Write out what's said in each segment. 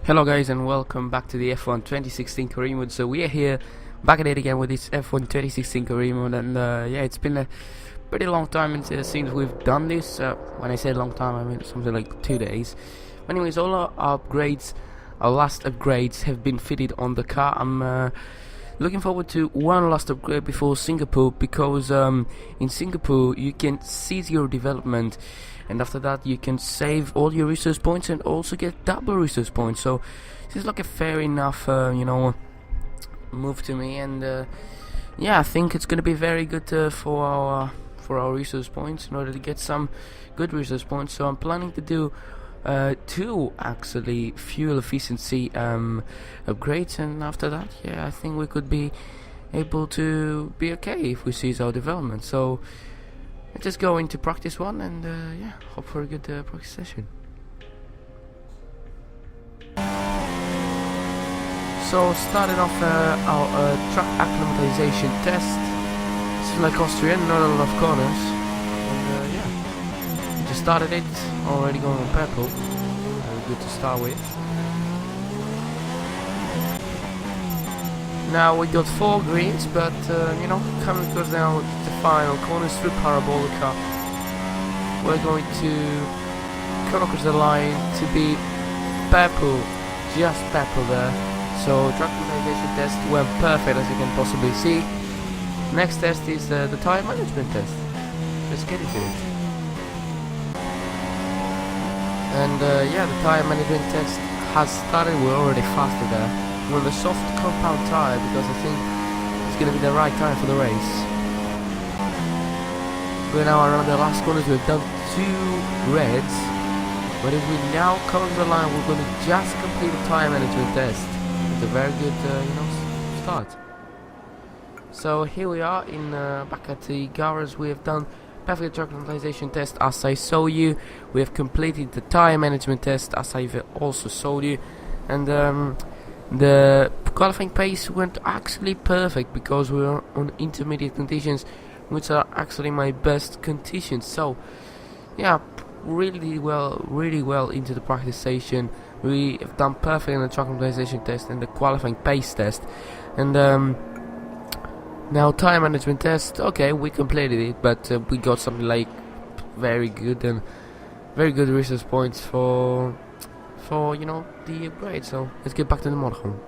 Hello guys and welcome back to the F1 2016 career mode. So we are here back at it again with this F1 2016 career mode, and yeah, it's been a pretty long time since we've done this. When I say long time, I mean something like 2 days. Anyways, all our upgrades, our last upgrades have been fitted on the car. I'm looking forward to one last upgrade before Singapore, because in Singapore you can seize your development, and after that you can save all your resource points and also get double resource points. So this is like a fair enough move to me, and yeah, I think it's gonna be very good for our resource points in order to get some good resource points. So I'm planning to do two actually fuel efficiency upgrades, and after that, yeah, I think we could be able to be okay if we seize our development. So let's just go into practice one, and yeah, hope for a good practice session. So starting off our track acclimatization test. It's like Austrian, not a lot of corners, and yeah, we just started it, already going on purple. Good to start with. Now we got 4 greens, but coming across now the final corners through Parabolica, we're going to come across the line to be purple, just purple there. So track acclimatization test went perfect, as you can possibly see. Next test is the tire management test. Let's get into it. And yeah, the tire management test has started. We're already faster there. We're on the soft compound tire because I think it's going to be the right tire for the race. We're now around the last corners. We've done 2 reds, but if we now come to the line, we're going to just complete the tire management test. It's a very good start. So here we are in back at the garage. We have done perfect track acclimatization test as I saw you. We have completed the tire management test as I also saw you, and the qualifying pace went actually perfect because we were on intermediate conditions, which are actually my best conditions. So yeah, really well into the practice session. We have done perfect in the track acclimatization test and the qualifying pace test, and now tire management test. Okay, we completed it, but we got something like very good resource points for the upgrade. So let's get back to the motorhome.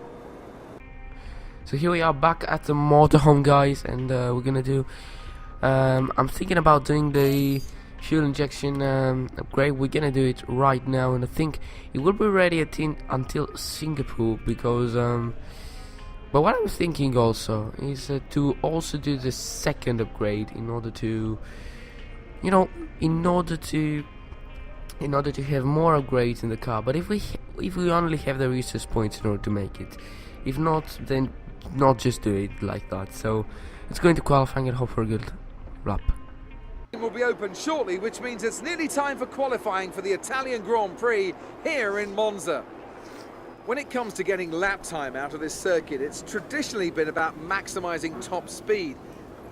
So here we are back at the motorhome, guys, and we're gonna do I'm thinking about doing the fuel injection upgrade. We're gonna do it right now, and I think it will be ready until Singapore, because but what I'm thinking also is to also do the second upgrade in order to have more upgrades in the car. But if we only have the resource points in order to make it, if not, then not just do it like that. So it's going to qualifying and hope for a good lap. It will be open shortly, which means it's nearly time for qualifying for the Italian Grand Prix here in Monza. When it comes to getting lap time out of this circuit, it's traditionally been about maximising top speed.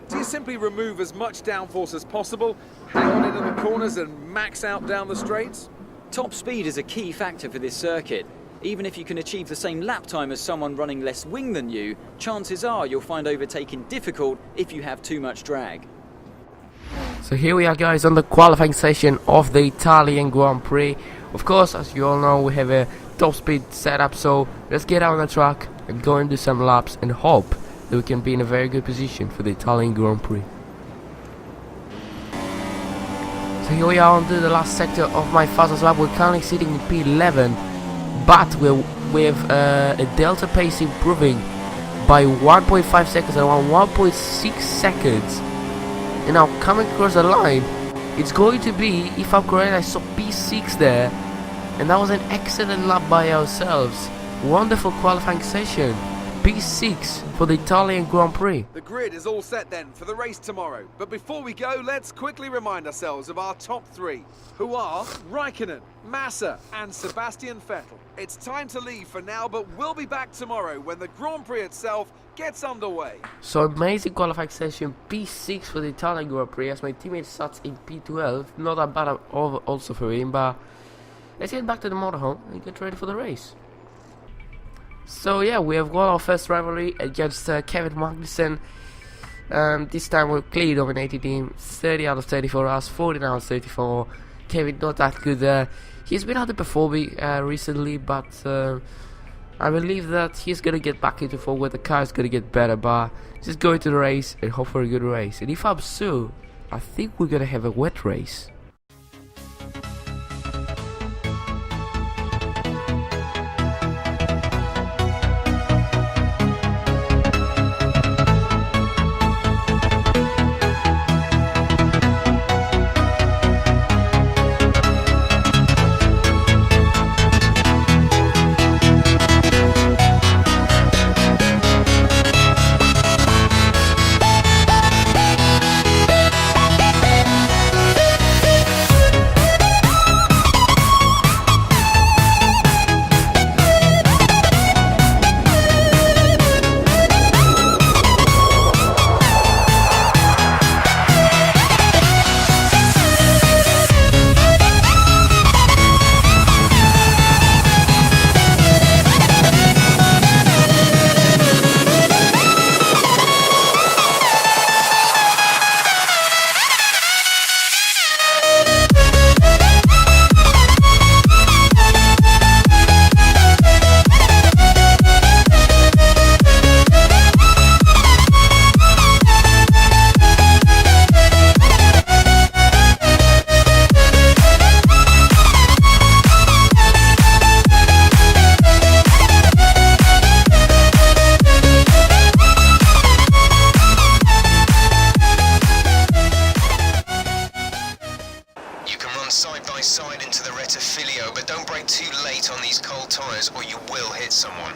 Do you simply remove as much downforce as possible, hang on into the corners and max out down the straights? Top speed is a key factor for this circuit. Even if you can achieve the same lap time as someone running less wing than you, chances are you'll find overtaking difficult if you have too much drag. So here we are, guys, on the qualifying session of the Italian Grand Prix. Of course, as you all know, we have a top speed setup, so let's get out on the track and go and do some laps and hope that we can be in a very good position for the Italian Grand Prix. So here we are on to the last sector of my fastest lap. We're currently sitting in P11, but we have a delta pace improving by 1.5 seconds, around 1.6 seconds. And now coming across the line, it's going to be, if I'm correct, I saw P6 there, and that was an excellent lap by ourselves. Wonderful qualifying session. P6 for the Italian Grand Prix. The grid is all set then for the race tomorrow. But before we go, let's quickly remind ourselves of our top 3, who are Raikkonen, Massa and Sebastian Vettel. It's time to leave for now, but we'll be back tomorrow when the Grand Prix itself gets underway. So amazing qualifying session, P6 for the Italian Grand Prix, as my teammate starts in P12. Not that bad also for him, but let's get back to the motorhome and get ready for the race. So yeah, we have won our first rivalry against Kevin Magnussen. This time we clearly dominated him. 30 out of 34 hours, 14 out of 34. Kevin not that good. He's been underperforming recently, but I believe that he's gonna get back into form where the car is gonna get better. But just go into the race and hope for a good race. And if I'm so, I think we're gonna have a wet race. Side by side into the Rettifilio, but don't brake too late on these cold tyres or you will hit someone.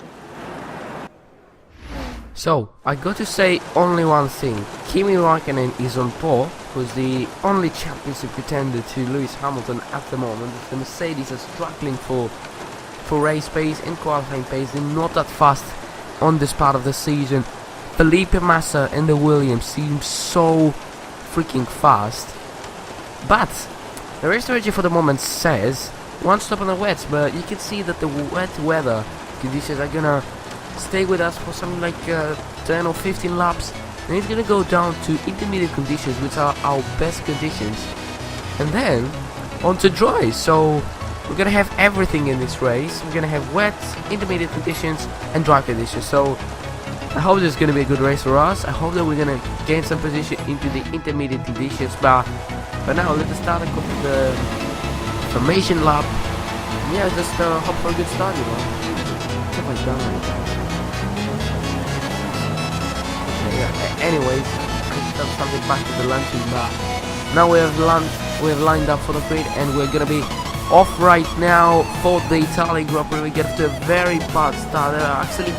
So, I got to say only one thing. Kimi Raikkonen is on pole, who's the only championship contender to Lewis Hamilton at the moment. The Mercedes are struggling for race pace and qualifying pace. They're not that fast on this part of the season. Felipe Massa and the Williams seem so freaking fast. But the race strategy for the moment says one stop on the wets, but you can see that the wet weather conditions are gonna stay with us for something like 10 or 15 laps, and it's gonna go down to intermediate conditions, which are our best conditions, and then on to dry. So we're gonna have everything in this race. We're gonna have wet, intermediate conditions, and dry conditions. So I hope this is gonna be a good race for us. I hope that we're gonna gain some position into the intermediate conditions, but now let us start the formation lap. Yeah, just hope for a good start, you know. What have I done like that? Okay, yeah. Anyways, I've done something back to the launching bar. Now we have lined up for the grid, and we're gonna be off right now for the Italian Grand Prix. We get to a very bad start. Actually,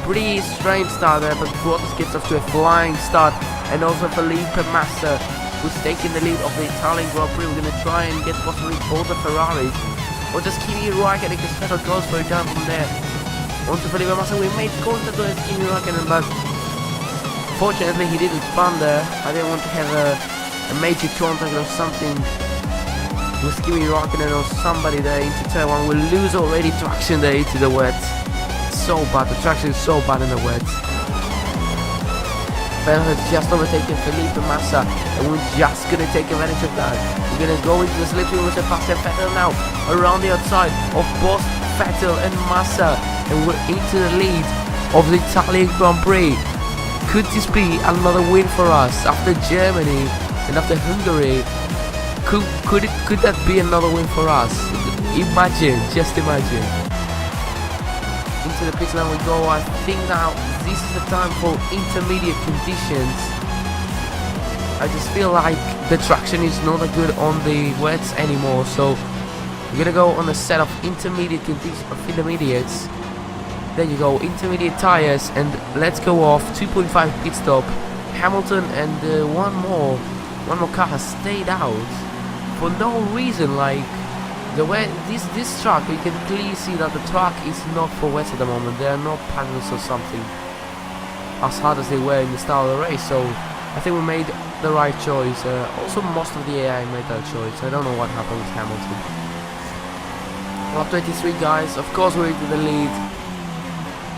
pretty strange start there, but Bottas gets off to a flying start, and also Felipe Massa, who's taking the lead of the Italian Grand Prix. We're going to try and get possibly both the Ferraris, or just Kimi Raikkonen, because Vettel goes for a turn from there. Onto Felipe Massa, we made contact with Kimi Raikkonen, but fortunately he didn't spun there. I didn't want to have a major contact or something with Kimi Raikkonen or somebody there into turn one. We'll lose already traction there into the wet. It's so bad, the traction is so bad in the wet. Vettel has just overtaken Felipe Massa, and we're just going to take advantage of that. We're going to go into the slipstream with Sebastian Vettel now, around the outside of both Vettel and Massa, and we're into the lead of the Italian Grand Prix. Could this be another win for us after Germany and after Hungary? Could that be another win for us? Imagine, just imagine. Into the pit lane we go. I think now this is the time for intermediate conditions. I just feel like the traction is not that good on the wets anymore, so we're gonna go on a set of intermediate intermediates. There you go, intermediate tires, and let's go off. 2.5 pit stop. Hamilton and one more car has stayed out for no reason. Like the way this track, you can clearly see that the track is not for wets at the moment. There are no panels or something as hard as they were in the start of the race. So I think we made the right choice. Also, most of the AI made that choice. I don't know what happened with Hamilton. Lap 23, guys. Of course, we're into the lead.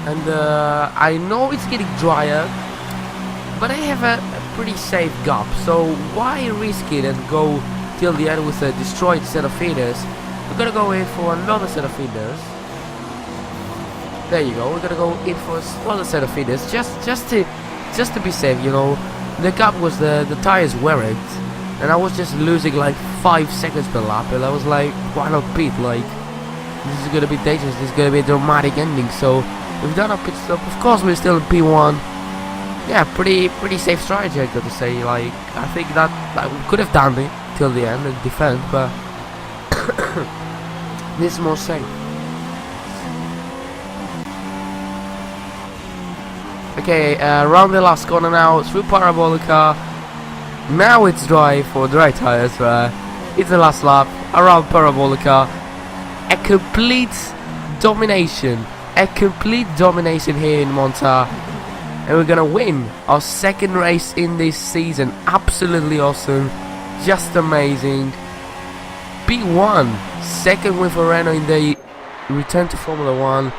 and I know it's getting drier, but I have a pretty safe gap, so why risk it and go till the end with a destroyed set of feeders? We're gonna go in for another set of feeders. There you go. We're gonna go in for another set of feeders, just to be safe. You know, the gap was the tires weren't, and I was just losing like 5 seconds per lap, and I was like, why not pit? Like, this is gonna be dangerous. This is gonna be a dramatic ending. So we've done our pit stop. Of course, we're still in P1. Yeah, pretty safe strategy, I got to say. Like, I think that we could have done it till the end and defend, but this is more safe. Okay, around the last corner now, through Parabolica. Now it's dry for dry tires. It's the last lap around Parabolica. A complete domination here in Monza, and we're gonna win our second race in this season. Absolutely awesome, just amazing. P1, second win for Renault in the return to Formula 1. A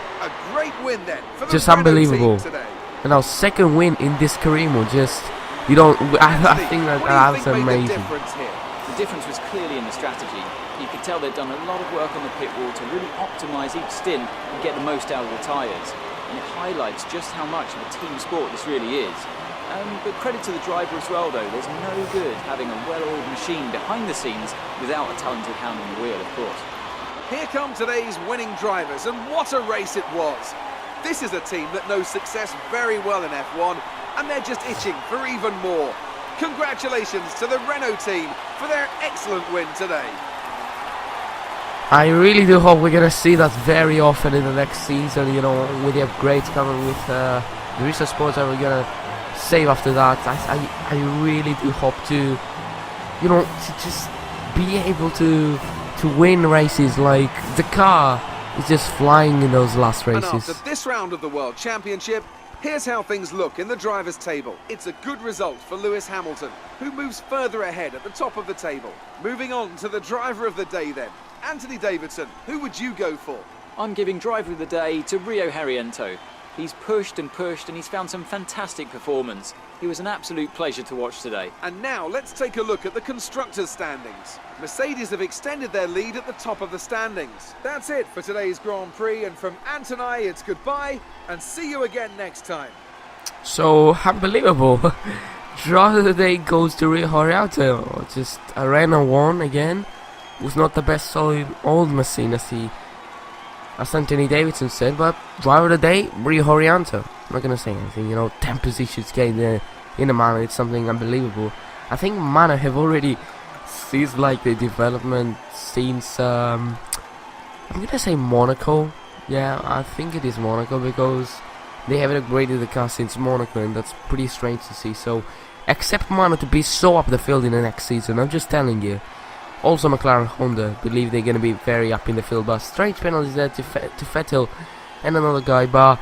great win then for the Just Renault unbelievable. team today. And our second win in this career mode, just, you don't, I Anthony, think what do you that's think made the amazing. difference here? The difference was clearly in the strategy. You could tell they'd done a lot of work on the pit wall to really optimise each stint and get the most out of the tyres. And it highlights just how much of a team sport this really is. But credit to the driver as well, though. There's no good having a well-oiled machine behind the scenes without a talented hand on the wheel, of course. Here come today's winning drivers, and what a race it was. This is a team that knows success very well in F1, and they're just itching for even more. Congratulations to the Renault team for their excellent win today. I really do hope we're gonna see that very often in the next season, you know, with the upgrades coming with the Restart Sports that we're gonna save after that. I really do hope to, you know, to just be able to win races. Like, the car is just flying in those last And races. after this round of the World Championship, here's how things look in the drivers' table. It's a good result for Lewis Hamilton, who moves further ahead at the top of the table. Moving on to the driver of the day then. Anthony Davidson, who would you go for? I'm giving driver of the day to Rio Harriento. He's pushed and he's found some fantastic performance. He was an absolute pleasure to watch today. And now let's take a look at the constructors' standings. Mercedes have extended their lead at the top of the standings. That's it for today's Grand Prix, and from Ant and I, it's goodbye and see you again next time. So unbelievable. Driver of the day goes to Rio Harriento. Just a Renault 1 again. Was not the best solid old machine as Anthony Davidson said, but driver of the day, Rio Harriento. I'm not gonna say anything, you know, 10 positions gained in a Manor, it's something unbelievable. I think Manor have already seized like the development since I'm gonna say Monaco. Yeah, I think it is Monaco, because they haven't upgraded the car since Monaco, and that's pretty strange to see. So expect Manor to be so up the field in the next season, I'm just telling you. Also, McLaren Honda believe they're going to be very up in the field, but strange penalties there to Vettel and another guy, but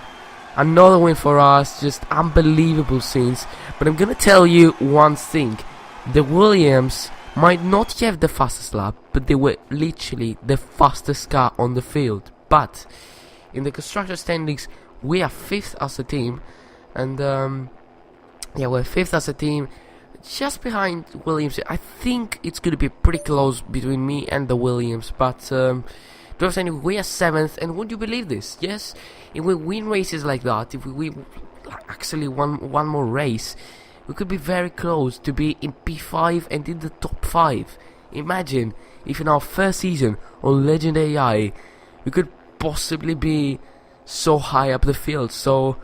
another win for us, just unbelievable scenes. But I'm going to tell you one thing, the Williams might not have the fastest lap, but they were literally the fastest car on the field. But in the constructor standings, we are 5th as a team, and yeah, we're 5th as a team, just behind Williams. I think it's going to be pretty close between me and the Williams, but we are 7th, and would you believe this? Yes, if we win races like that, if we actually one more race, we could be very close to be in P5 and in the top 5. Imagine if in our first season on Legend AI we could possibly be so high up the field. So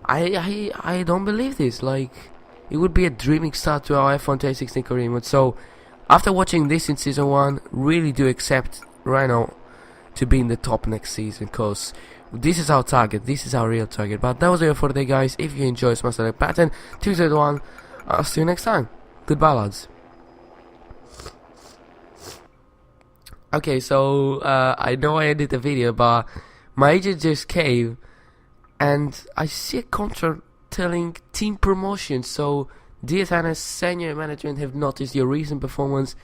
I don't believe this. Like, it would be a dreaming start to our F1 2016 career mode. So after watching this in season 1, really do accept Renault to be in the top next season, because this is our target, this is our real target. But that was it for today, guys. If you enjoyed, smash the like button. 201. I'll see you next time. Goodbye, lads. Okay, so I know I edited the video, but my agent just came and I see a contract telling team promotion. So DSN's senior management have noticed your recent performance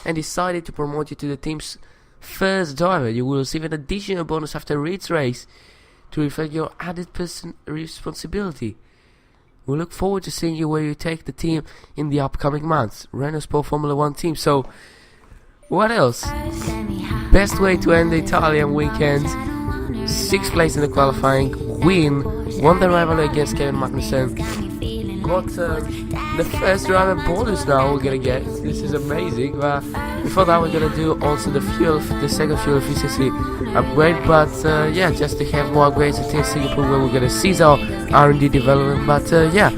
and decided to promote you to the team's first driver. You will receive an additional bonus after each race to reflect your added responsibility. We look forward to seeing you where you take the team in the upcoming months. Renault Sport Formula 1 team. So, what else? Best way to end the Italian weekend. 6th place in the qualifying. Win. Won the rivalry against Kevin Magnussen. Got the first driver bonus now we're gonna get. This is amazing. But before that, we're gonna do also the second fuel efficiency upgrade. But yeah, just to have more upgrades at Singapore, where we're gonna cease our R&D development. But yeah,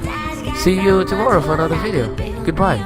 see you tomorrow for another video. Goodbye.